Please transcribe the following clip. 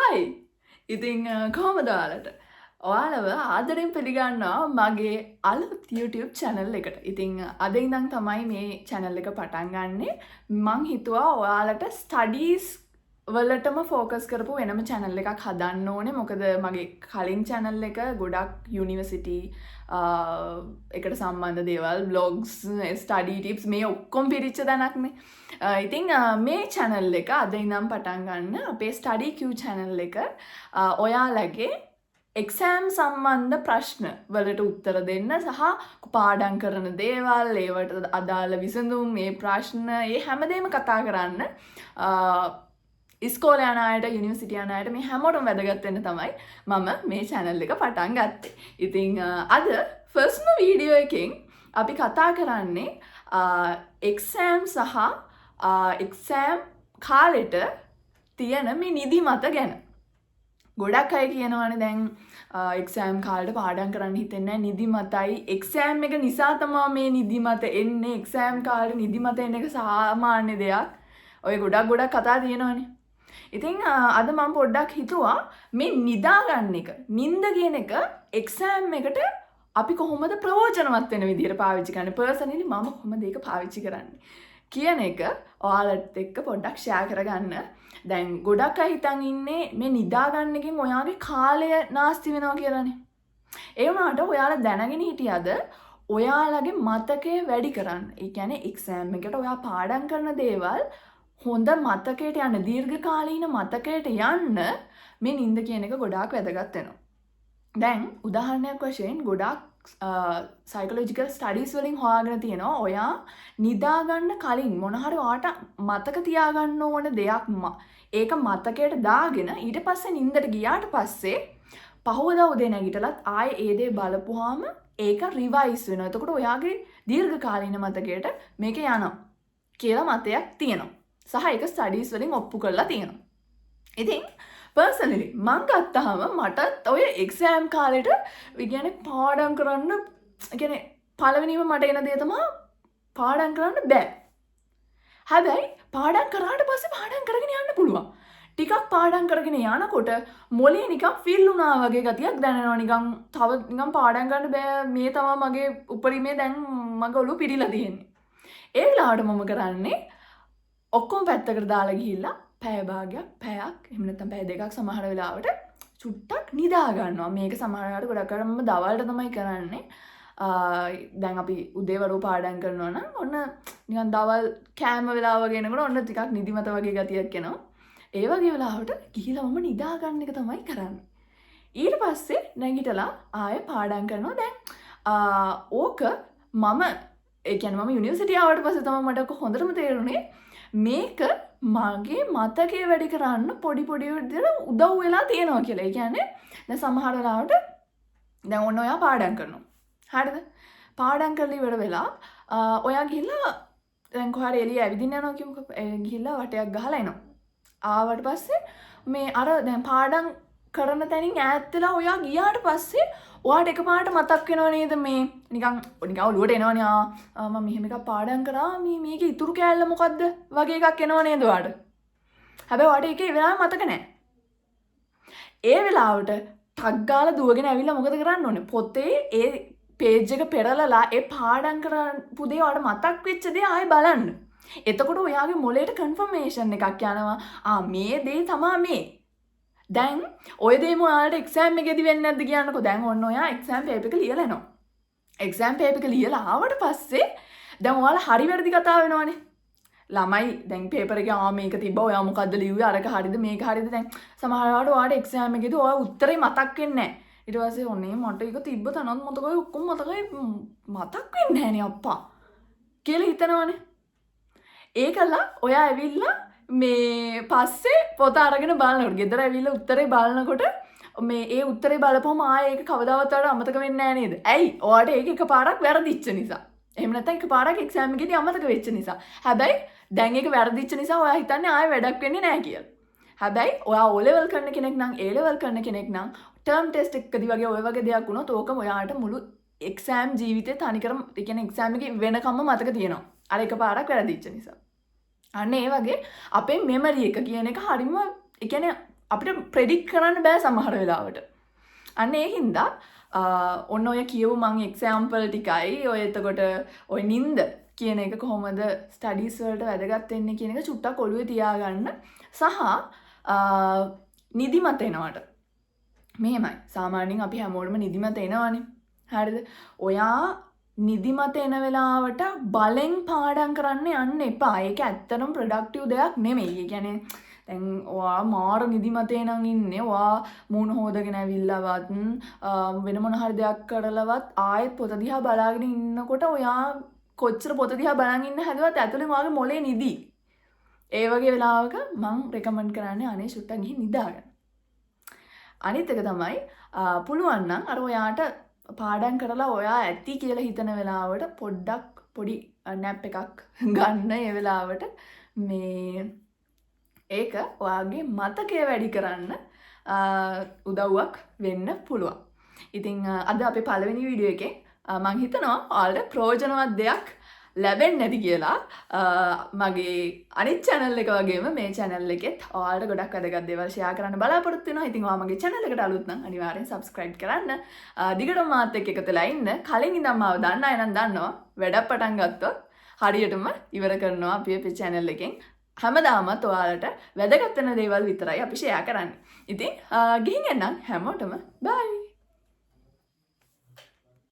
හයි ඉතිං කොහොමද ඔයාලට ඔයාලව ආදරෙන් පිළිගන්නවා මගේ අලුත් YouTube channel එකට. ඉතිං අද ඉඳන් තමයි මේ channel එක පටන් ගන්නේ. මං හිතුවා ඔයාලට studies වලටම focus කරපු වෙනම channel එකක් හදන්න ඕනේ. මොකද මගේ කලින් channel එක ගොඩක් university එකට සම්බන්ධ දේවල්, blogs, study tips මේ ඔක්කොම පිරිච්ච දැනක්නේ. ඉතින් මේ channel එක අද ඉඳන් පටන් ගන්න අපේ study Q channel එක ඔයාලගේ එක්සෑම් සම්බන්ධ ප්‍රශ්න වලට උත්තර දෙන්න සහ පාඩම් කරන දේවල්, ඒවට අදාළ විසඳුම්, මේ ප්‍රශ්න, ඒ හැමදේම කතා කරන්න ඉස්කෝලේ යන අයට, යුනිවර්සිටි යන අයට මේ හැමෝටම වැදගත් වෙන්න තමයි මම මේ channel එක පටන් ගත්තේ. ඉතින් අද ෆස්ට්ම වීඩියෝ එකෙන් අපි කතා කරන්නේ එක්සෑම් සහ එක්සෑම් කාලෙට තියෙන මේ නිදිමත ගැන. ගොඩක් අය කියනවානේ දැන් එක්සෑම් කාලෙට පාඩම් කරන්න හිතෙන්නේ නැහැ, නිදිමතයි. එක්සෑම් එක නිසා තමයි මේ නිදිමත එන්නේ. එක්සෑම් කාලේ නිදිමත එන එක සාමාන්‍ය දෙයක්. ඔය ගොඩක් කතා තියෙනවානේ. ඉතින් අද මම පොඩ්ඩක් හිතුවා මේ නිදා ගන්න එක, නිින්ද කියන එක එක්සෑම් එකට අපි කොහොමද ප්‍රයෝජනවත් වෙන විදිහට පාවිච්චි කරන්නේ. පර්සනලි මම කොහොමද ඒක පාවිච්චි කරන්නේ කියන එක ඔයාලත් එක්ක පොඩ්ඩක් ෂෙයා කරගන්න. දැන් ගොඩක් අය හිතන් ඉන්නේ මේ නිදා ගන්න එකෙන් ඔයාගේ කාලය නාස්ති වෙනවා කියලානේ. ඒ වුණාට ඔයාලා දැනගෙන හිටියද ඔයාලගේ මතකය වැඩි කරන්න. ඒ කියන්නේ එක්සෑම් එකට ඔයා පාඩම් කරන දේවල් හොඳ මතකයට යන්න, දීර්ඝකාලීන මතකයට යන්න මේ නිින්ද කියන එක ගොඩාක් වැදගත් වෙනවා. දැන් උදාහරණයක් වශයෙන් ගොඩාක් psychological studies වලින් හොයාගෙන තියෙනවා ඔයා නිදා ගන්න කලින් මොන හරි ඔයාට මතක තියාගන්න ඕන දෙයක් ඒක මතකයට දාගෙන ඊට පස්සේ නිින්දට ගියාට පස්සේ පහවදා උදේ නැගිටලත් ආයේ ඒ දේ බලපුවාම ඒක රිවයිස් වෙනවා. එතකොට ඔයාගේ දීර්ඝකාලීන මතකයට මේක යනවා කියලා මතයක් තියෙනවා. සහ ඒක ස්ටඩීස් වලින් ඔප්පු කරලා තියෙනවා. ඉතින් පර්සනලි මං ගත්තාම මටත් ඔය එක්සෑම් කාලෙට කියන්නේ පාඩම් කරන්න, කියන්නේ පළවෙනිම මට එන දේ තමයි පාඩම් කරන්න බෑ. හැබැයි පාඩම් කරාට පස්සේ පාඩම් කරගෙන යන්න පුළුවන්. ටිකක් පාඩම් කරගෙන යනකොට මොලේ නිකන් ෆිල් වුණා වගේ ගතියක් දැනෙනවා. නිකන් තව නිකන් පාඩම් ගන්න බෑ, මේ තමයි මගේ උපරිමේ, දැන් මගේ ඔළුව පිරීලා තියෙන්නේ. ඒ වෙලාවට මම කරන්නේ ඔක්කොම පැත්තකට දාලා ගිහිල්ලා පැය භාගයක්, පැයක්, එහෙම නැත්නම් පැය දෙකක් සමහර වෙලාවට චුට්ටක් නිදා ගන්නවා. මේක සමහර වෙලාවට ගොඩක් කරාම දවල්ට තමයි කරන්නේ. දැන් අපි උදේවරු පාඩම් කරනවා නම් ඔන්න නිකන් දවල් කෑම වෙලාව වගේනකොට ඔන්න ටිකක් නිදිමත වගේ ගතියක් එනවා. ඒ වගේ වෙලාවට ගිහිල්ලා මම නිදා ගන්න එක තමයි කරන්නේ. ඊට පස්සේ නැගිටලා ආයෙ පාඩම් කරනවා. දැන් ඕක මම ඒ කියන්නේ මම යුනිවර්සිටි ආවට පස්සේ තමයි මට හොඳටම තේරුනේ මේක මගේ මතකය වැඩි කරන්න පොඩි විදිහට උදව් වෙලා තියෙනවා කියලා. ඒ කියන්නේ දැන් සමහර වෙලාවට දැන් ඔන්න ඔයා පාඩම් කරනවා. හරිද? පාඩම් කරලා ඉවර වෙලා ඔයා ගිහිල්ලා දැන් කොහරි එළිය ඇවිදින්න යනවා කියමුකෝ. ගිහිල්ලා වටයක් ගහලා එනවා. ආවට පස්සේ මේ අර දැන් පාඩම් කරන තැනින් ඈත් වෙලා ඔයා ගියාට පස්සේ ඔයාට එකපාරට මතක් වෙනව නේද මේ නිකන් ඔළුවට එනවනේ මම මෙහෙම එකක් පාඩම් කරා මේකේ ඉතුරු කෑල්ල මොකද්ද වගේ එකක් එනව නේද ඔයාට. හැබැයි ඔයාට ඒකේ වෙලාව මතක නැහැ. ඒ වෙලාවට ටක් ගාලා දුවගෙන ඇවිල්ලා මොකද කරන්න ඕනේ? පොතේ ඒ පේජ් එක පෙරලලා ඒ පාඩම් කරපු දේ ඔයාට මතක් වෙච්ච දේ ආයෙ බලන්න. එතකොට ඔයාගේ මොලේට කන්ෆර්මේෂන් එකක් යනවා. මේ දේ තමයි මේ. දැන් ඔය දේම ඔයාලට එක්සෑම් එකේදී වෙන්නේ නැද්ද කියන්නකෝ. දැන් ඔන්න ඔයා එක්සෑම් පේපර් එක ලියලා එනවා. එක්සෑම් පේපර් එක ලියලා ආවට පස්සේ දැන් ඔයාලා හරි වැරදි කතා වෙනවනේ. ළමයි දැන් පේපර් එකේ මේක තිබ්බා, ඔයා මොකද්ද ලිව්වේ, අරක හරිද මේක හරිද. දැන් සමහර වෙලාවට ඔයාට එක්සෑම් එකේදී ඔයා උත්තරේ මතක් වෙන්නේ නැහැ. ඊට පස්සේ ඔන්නේ මට ඒක තිබ්බ තනත් මතකයි, ඔක්කොම මතකයි, මතක් වෙන්නේ නැහනේ අප්පා කියලා හිතනවනේ. ඒකලා ඔයා ඇවිල්ලා මේ පස්සේ පොත අරගෙන බලනකොට, ගෙදර ඇවිල්ලා උත්තරේ බලනකොට මේ ඒ උත්තරේ බලපුවම ආයේ ඒක කවදාවත් ඔයාලට අමතක වෙන්නේ නැහැ නේද? ඇයි? ඔයාට ඒක එකපාරක් වැරදිච්ච නිසා. එහෙම නැත්නම් එකපාරක් එක්සෑම් එකේදී අමතක වෙච්ච නිසා. හැබැයි දැන් ඒක වැරදිච්ච නිසා ඔයා හිතන්නේ ආයේ වැඩක් වෙන්නේ නැහැ කියලා. හැබැයි ඔයා O level කරන කෙනෙක් නම්, A level කරන කෙනෙක් නම් ටර්ම් ටෙස්ට් එකකදී වගේ ඔය වගේ දෙයක් වුණොත් ඕක ඔයාට මුළු එක්සෑම් ජීවිතේ තනිකරම, ඒ කියන්නේ එක්සෑම් එකේ වෙනකම්ම මතක තියෙනවා. අර එකපාරක් වැරදිච්ච නිසා. අන්න ඒ වගේ අපේ මෙමරි එක කියන එක හරිම, ඒ කියන්නේ අපිට ප්‍රෙඩික්ට් කරන්න බෑ සමහර වෙලාවට. අන්න ඒ හින්දා ඔන්න ඔය කියවු මං එක්සැම්පල් ටිකයි ඔය එතකොට ඔය නින්ද කියන එක කොහොමද ස්ටඩීස් වලට වැදගත් වෙන්නේ කියන එක චුට්ටක් ඔළුවේ තියාගන්න සහ නිදිමත එනවට මෙහෙමයි සාමාන්‍යයෙන් අපි හැමෝටම නිදිමත එනවනේ හරිද ඔයා නිදිමත එන වෙලාවට බලෙන් පාඩම් කරන්න යන්න එපා ඒක ඇත්තටම ප්‍රොඩක්ටිව් දෙයක් නෙමෙයි ඒ කියන්නේ දැන් ඔයා මාර නිදිමතේ නම් ඉන්නේ ඔයා මූණ හොදගෙන ඇවිල්ලාවත් වෙන මොන හරි දෙයක් කරලවත් ආයෙත් පොත දිහා බලාගෙන ඉන්නකොට ඔයා කොච්චර පොත දිහා බලන් ඉන්න හැදුවත් ඇතුලෙන් ඔයාගේ මොලේ නිදි. ඒ වගේ වෙලාවක මම රෙකමන්ඩ් කරන්නේ අනේ ෂුට්ටක් ගිහින් නිදාගන්න. අනිත් එක තමයි පුළුවන් නම් අර ඔයාට පාඩම් කරලා ඔයා ඇති කියලා හිතන වෙලාවට පොඩ්ඩක් පොඩි නැප් එකක් ගන්න ඒ වෙලාවට මේ ඒක ඔයාගේ මතකය වැඩි කරන්න උදව්වක් වෙන්න පුළුවන්. ඉතින් අද අපේ පළවෙනි වීඩියෝ එකේ මම හිතනවා ඔයාලට ප්‍රයෝජනවත් දෙයක් ලැබෙන්නේ නැති කියලා. මගේ අනිත් channel එක වගේම මේ channel එකෙත් ඔයාලට ගොඩක් වැදගත් දේවල් share කරන්න බලාපොරොත්තු වෙනවා. ඉතින් ඔයා මගේ channel එකට අලුත් නම් අනිවාර්යෙන් subscribe කරන්න. දිගටම මාත් එක්ක එකතු වෙලා ඉන්න. කලින් ඉඳන් මාව දන්න අය නම් දන්නවා. වැඩක් පටන් ගත්තොත් හරියටම ඉවර කරනවා අපි අපේ channel එකෙන්. හැමදාමත් ඔයාලට වැදගත් වෙන දේවල් විතරයි අපි share කරන්නේ. ඉතින් ගිහින් එන්නම් හැමෝටම bye.